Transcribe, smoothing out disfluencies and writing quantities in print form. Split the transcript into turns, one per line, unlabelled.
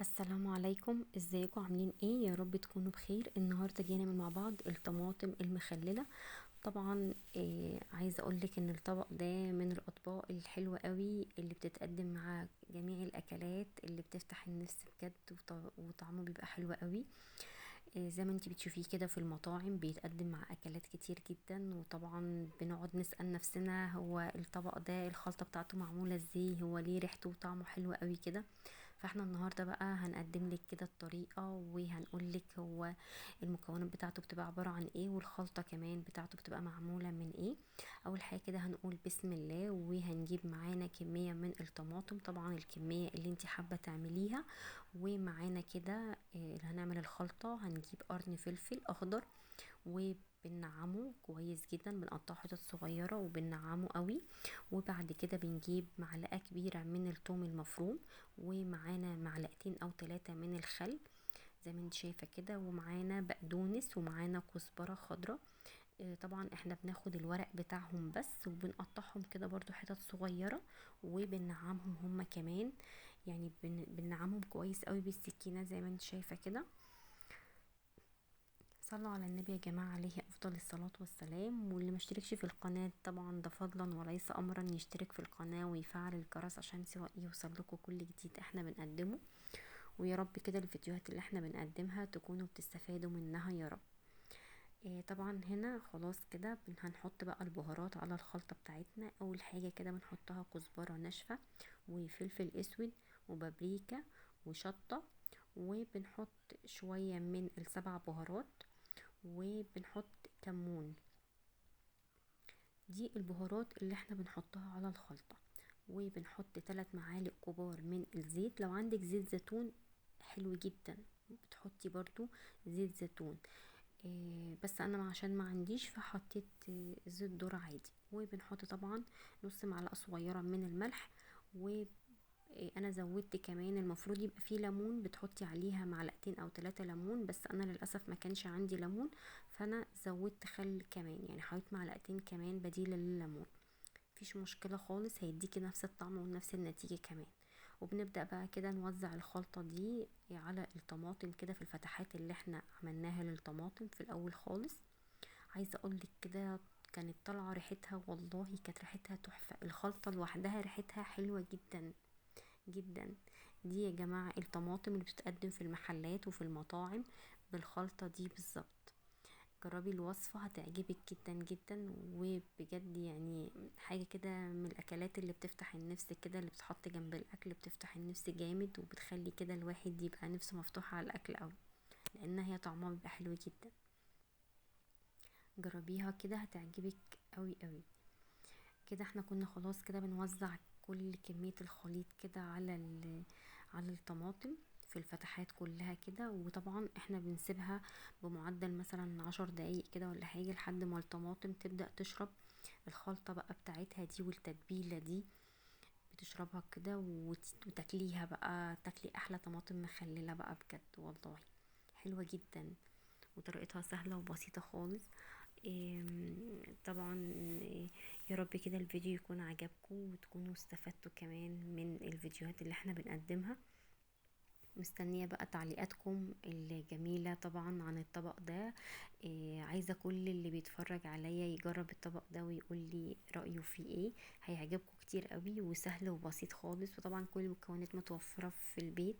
السلام عليكم، ازيكم عاملين ايه؟ يا رب تكونوا بخير. النهارده جينا من مع بعض الطماطم المخلله. طبعا عايزه اقولك ان الطبق ده من الاطباق الحلوه قوي اللي بتتقدم مع جميع الاكلات اللي بتفتح النفس بجد، وطعمه بيبقى حلو قوي. زي ما انتي بتشوفيه كده في المطاعم بيتقدم مع اكلات كتير جدا، وطبعا بنقعد نسأل نفسنا هو الطبق ده الخلطة بتاعته معمولة ازاي، هو ليه ريحته وطعمه حلو قوي كده. فاحنا النهارده بقى هنقدم لك كده الطريقه، وهنقول لك هو المكونات بتاعته بتبقى عباره عن ايه، والخلطه كمان بتاعته بتبقى معموله من ايه. اول حاجه كده هنقول بسم الله، وهنجيب معانا كميه من الطماطم، طبعا الكميه اللي انت حابه تعمليها. ومعانا كده اللي هنعمل الخلطه هنجيب قرن فلفل اخضر، وبنعمه كويس جدا، بنقطعه حتت صغيره وبنعمه قوي. وبعد كده بنجيب معلقه كبيره من الثوم المفروم، ومعانا معلقتين او 3 من الخل زي ما انت شايفه كده، ومعانا بقدونس، ومعانا كزبره خضراء. طبعا احنا بناخد الورق بتاعهم بس، وبنقطعهم كده برضو حتت صغيره، وبنعمهم هما كمان. يعني بنعمهم كويس قوي بالسكينه زي ما انت شايفه كده. صلوا على النبي يا جماعة، عليه أفضل الصلاة والسلام. واللي مشتركش في القناة طبعا ده فضلا وليس أمرا يشترك في القناة ويفعل الجرس عشان يوصل لكم كل جديد احنا بنقدمه. ويا رب كده الفيديوهات اللي احنا بنقدمها تكونوا بتستفادوا منها يا رب. طبعا هنا خلاص كده هنحط بقى البهارات على الخلطة بتاعتنا. أول حاجة كده بنحطها كزبرة ناشفة، وفلفل أسود، وبابريكا، وشطة. وبنحط شوية من السبع بهارات، وبنحط كمون. دي البهارات اللي احنا بنحطها على الخلطة. وبنحط 3 معالق كبار من الزيت، لو عندك زيت زيتون حلو جدا بتحطي برضو زيت زيتون. بس انا عشان ما عنديش فحطيت زيت ذرة عادي. وبنحط طبعا نص معلقة صغيرة من الملح. انا زودت كمان، المفروض يبقى فيه ليمون بتحطي عليها معلقتين او 3 ليمون، بس انا للاسف ما كانش عندي ليمون، فانا زودت خل كمان، يعني حطيت معلقتين كمان بديل للليمون. مفيش مشكلة خالص، هيديكي نفس الطعم ونفس النتيجة كمان. وبنبدأ بقى كده نوزع الخلطة دي على الطماطم كده في الفتحات اللي احنا عملناها للطماطم في الاول خالص. عايزة اقولك كده كانت طالعة ريحتها، والله كانت ريحتها تحفة، الخلطة لوحدها ريحتها حلوة جدا جدا. دي يا جماعة الطماطم اللي بتتقدم في المحلات وفي المطاعم بالخلطة دي بالظبط. جربي الوصفة هتعجبك جدا جدا، وبجد يعني حاجة كده من الأكلات اللي بتفتح النفس كده، اللي بتحط جنب الأكل بتفتح النفس جامد، وبتخلي كده الواحد يبقى نفسه مفتوحة على الأكل أوي، لأن هي طعمها بيبقى حلو جدا. جربيها كده هتعجبك أوي أوي. كده احنا كنا خلاص كده بنوزع كل كمية الخليط كده على الطماطم في الفتحات كلها كده. وطبعا احنا بنسيبها بمعدل مثلا 10 دقايق كده ولا حاجة، لحد ما الطماطم تبدأ تشرب الخلطة بقى بتاعتها دي والتتبيلة دي، بتشربها كده وتاكليها بقى، تاكلي احلى طماطم مخللة بقى بجد والله، حلوة جدا. وطريقتها سهلة وبسيطة خالص. طبعا يا رب كده الفيديو يكون عجبكم، وتكونوا استفدتوا كمان من الفيديوهات اللي احنا بنقدمها. مستنية بقى تعليقاتكم الجميلة طبعا عن الطبق ده. عايزة كل اللي بيتفرج عليا يجرب الطبق ده ويقول لي رأيه فيه ايه. هيعجبكم كتير قوي، وسهل وبسيط خالص، وطبعا كل المكونات متوفرة في البيت.